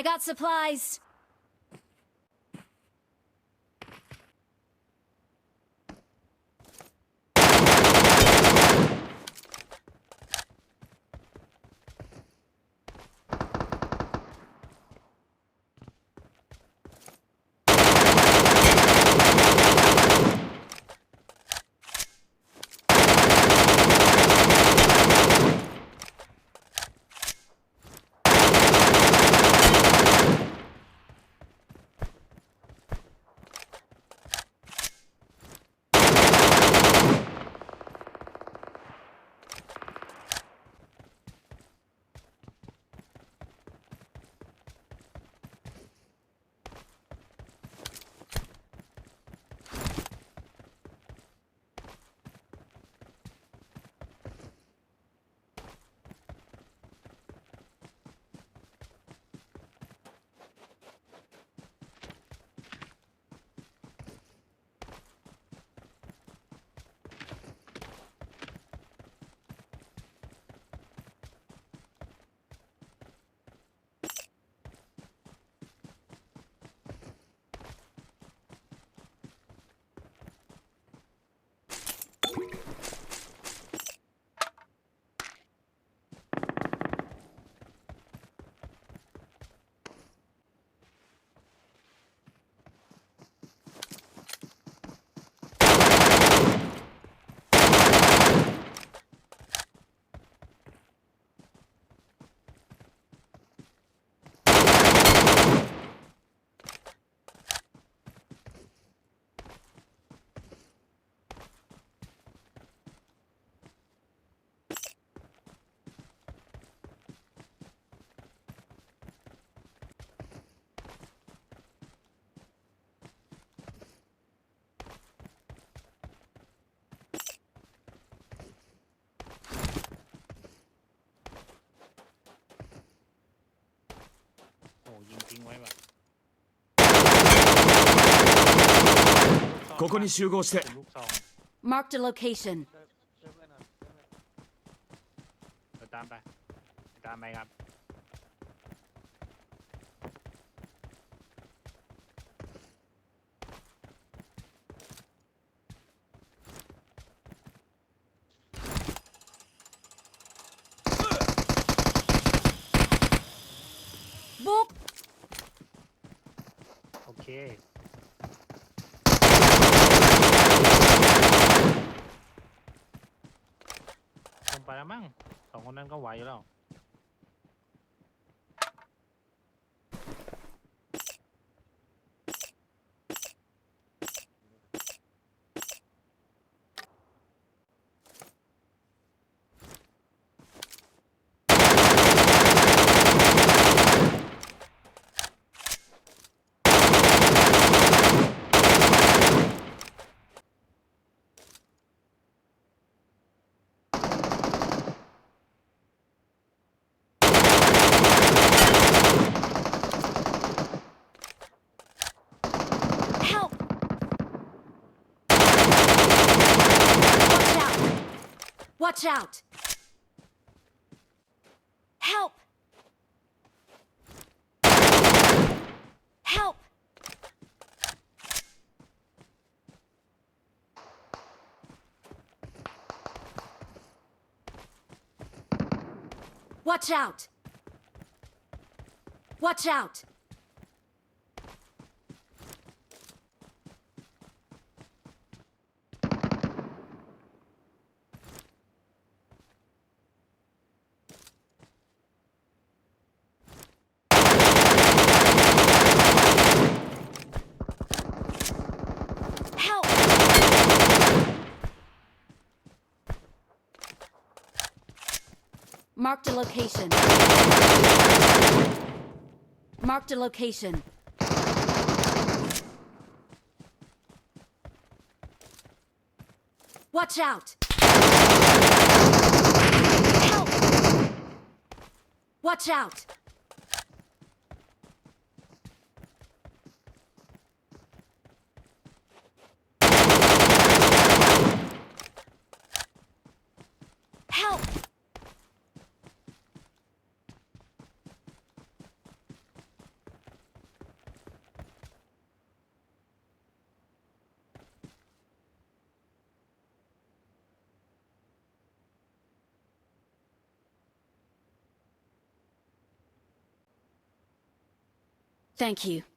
I got supplies.ยิงทิ้งไว้แบบここに集合して ลูกซอง Marked a location. ตามไปครับบุกโอเคลงไปแล้วมั้งสองคนนั้นก็ไหวอยู่แล้ว Help! Watch out! Help! Help! Watch out! Watch out! Help! Marked a location. Marked a location. Watch out! Help! Watch out! Help! Thank you.